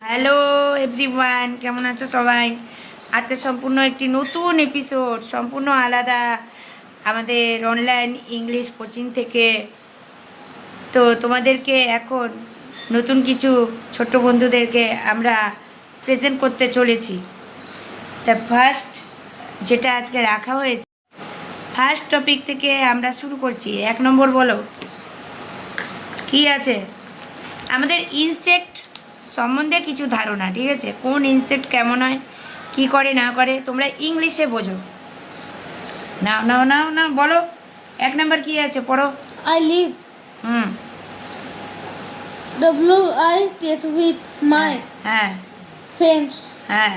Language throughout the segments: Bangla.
হ্যালো এভরিওয়ান, কেমন আছো সবাই? আজকে সম্পূর্ণ একটি নতুন এপিসোড, সম্পূর্ণ আলাদা আমাদের অনলাইন ইংলিশ কোচিং থেকে। তো তোমাদেরকে এখন নতুন কিছু ছোট্ট বন্ধুদেরকে আমরা প্রেজেন্ট করতে চলেছি। তা ফার্স্ট যেটা আজকে রাখা হয়েছে, ফার্স্ট টপিক থেকে আমরা শুরু করছি। 1 নম্বর বলো কি আছে? আমাদের ইনসেক্ট সম্বন্ধে কিছু ধারণা, ঠিক আছে? কোন ইনসেক্ট কেমন হয়, কি করে না করে, তোমরা ইংলিশে বোঝো। নাও নাও নাও না বলো, 1 নম্বর কি আছে পড়ো। I live. I take with my হ্যাঁ friends হ্যাঁ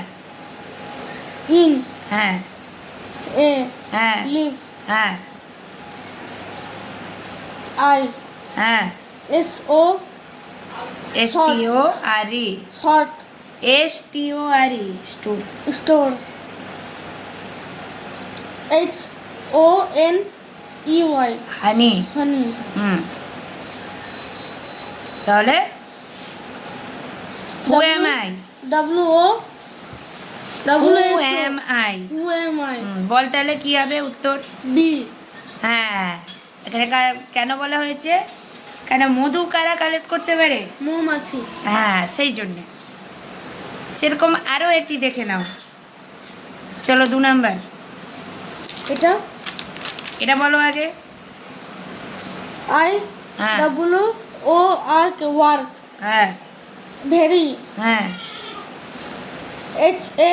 in হ্যাঁ a হ্যাঁ live. হ্যাঁ I হ্যাঁ S-O STORE short STORE store store. HONEY হানি। honey. তাহলে who am I? W-O Who am I? Who am I? বল তাহলে কি হবে উত্তর? B. হ্যাঁ, এখানে কেন বলা হয়েছে? কেন মধু কারা কালেক্ট করতে পারে? মৌমাছি। হ্যাঁ, সেই জন্যে। সেরকম আরও একটি দেখে নাও। চলো 2 নম্বর, এটা এটা বলো আগে। I হ্যাঁ W-O-R-K work. হ্যাঁ Very. হ্যাঁ H-A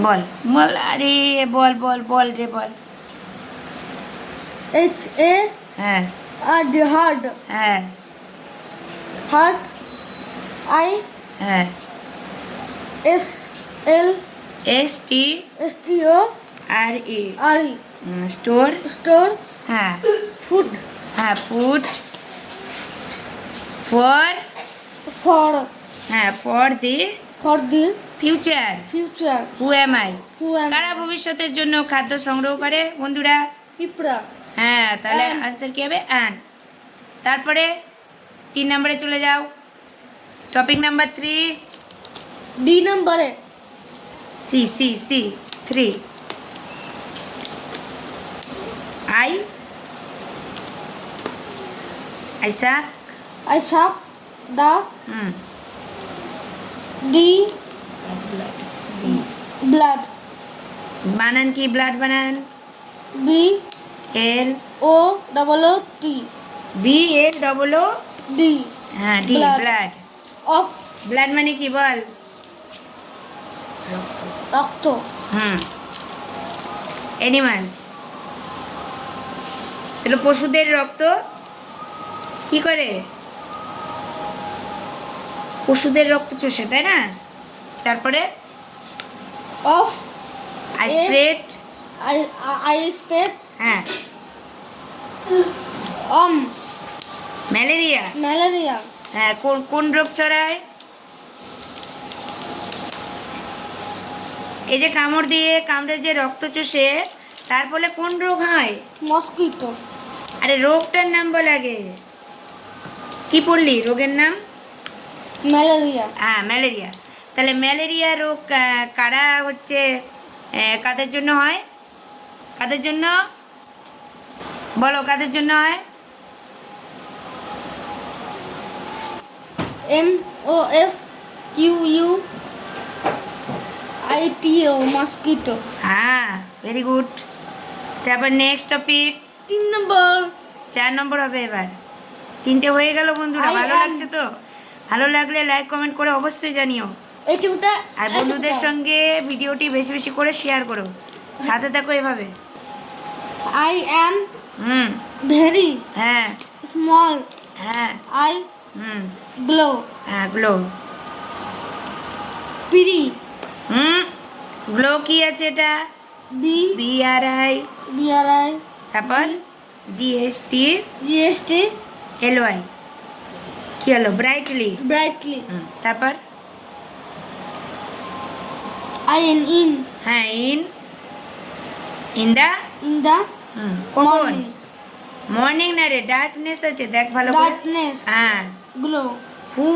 বল বল, আরে বল বল বল রে বল। H-A হ্যাঁ R-D hard. হ্যাঁ Heart. I হ্যাঁ S-L STORE R-E store. store. হ্যাঁ Food হ্যাঁ ফুড। ফর হ্যাঁ for the the future. future. Who am I? Who am কারা ভবিষ্যতের জন্য খাদ্য সংগ্রহ করে বন্ধুরা? পিঁপড়া. হ্যাঁ, তাহলে Ant. আনসার কি হবে? অ্যান্ট। তারপরে 3 নম্বরে চলে যাও। টপিক নাম্বার 3, D নম্বরে সি সি সি 3 আই আইসা। I suck the D blood. বানান কি? ব্লাড বানান B এল O double O T BLOO। D হ্যাঁ D Blood. Blood. of blood মানে কি বল? রক্ত. অ্যানিমালস, তাহলে পশুদের রক্ত কি করে? পশুদের রক্ত চষে, তাই না? তারপরে of আইসপ্রেট। I spit হ্যাঁ ম্যালেরিয়া। malaria. হ্যাঁ কোন কোন রোগ ছড়ায়? এই যে কামড়ে যে রক্ত চষে, তার ফলে কোন রোগ হয়? mosquito. আরে রোগটার নাম বল আগে। কি পড়লি রোগের নাম? malaria. হ্যাঁ ম্যালেরিয়া। তাহলে ম্যালেরিয়া রোগ কারা হচ্ছে, কাদের জন্য হয়? কাদের জন্য বলো, কাদের জন্য হয়? MOSQUITO mosquito. হ্যাঁ ভেরি গুড। তারপর নেক্সট টপিক 3 নম্বর 4 নম্বর হবে এবার। 3টে হয়ে গেল বন্ধুরা। I ভালো am- লাগছে তো? ভালো লাগলে লাইক কমেন্ট করে অবশ্যই জানিও। এইটা আর বন্ধুদের সঙ্গে ভিডিওটি বেশি বেশি করে শেয়ার করো। সাথে থাকো এভাবে। I am হুম very হ্যাঁ small. হ্যাঁ I glow. হ্যাঁ গ্লো। Pretty. গ্লো কি আছে এটা? B BRI। BRI তারপর GST GST LY কি হলো? ব্রাইটলি। brightly. তারপর in হ্যাঁ ইন দা in the কখন? morning. মর্নিং না রে, ডার্কনেস আছে, দেখ ভালো করে। Darkness. হ্যাঁ Glow. Who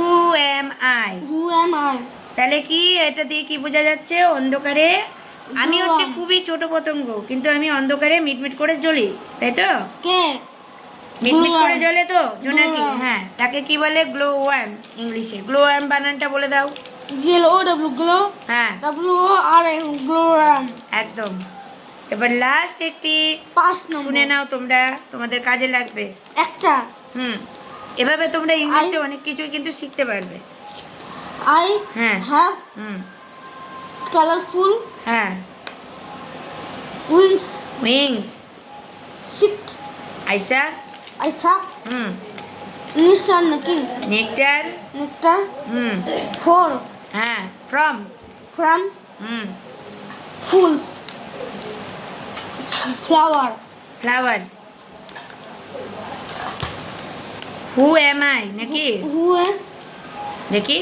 am I, Who am I? তাহলে কি এটা দিয়ে কি বোঝা যাচ্ছে? অন্ধকারে আমি Glow হচ্ছে worm. খুবই ছোট পতঙ্গ, কিন্তু আমি অন্ধকারে মিটমিট করে জ্বলি, তাই তো? K. মিটমিট করে worm. জ্বলে তো জোনাকি, Glow worm. হ্যাঁ, তাকে কি বলে? Glow worm. ইংলিশে গ্লো ওয়ার্ম বানানটা বলে দাও। GLOW. Glow. হ্যাঁ, WORM. Glow worm. একদম। এবার লাস্ট একটি 5 শুনে নম্বর। নাও তোমরা, তোমাদের কাজে লাগবে। একটা হুম, এভাবে তোমরা ইংলিশে অনেক কিছুই কিন্তু শিখতে পারবে। I হ্যাঁ। have হুম, colorful হ্যাঁ। wings. Wings, Sit. আইসা। I suck. Hmm, Nissan naকি. Nectar. Nectar. Hmm, For. হ্যাঁ, from. From. Hmm, Fools. Flower. Flowers. Who am I নাকি? দেখি,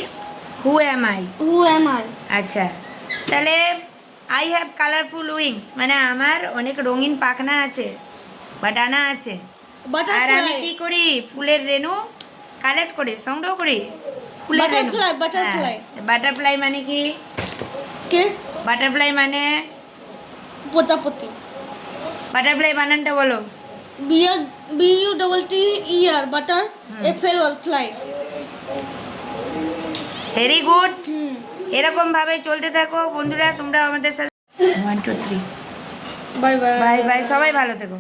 who am I. Who am I? আচ্ছা, তাহলে আই হ্যাভ কালারফুল উইংস মানে আমার অনেক রঙিন পাখনা আছে বা ডানা আছে। আর আমি কি করি? ফুলের রেণু কালেক্ট করি, সংগ্রহ করি। ফুলের রেণু। Butterfly. বাটারফ্লাই মানে কি? কে বাটারফ্লাই মানে, প্রজাপতি। বাটারফ্লাই বানানটা বলো। BUTTER butter FL fly. Very good. এরকম ভাবে চলতে থাকো বন্ধুরা, তোমরা আমাদের সাথে। 1 2 3 বাই বাই বাই বাই, সবাই ভালো থেকো।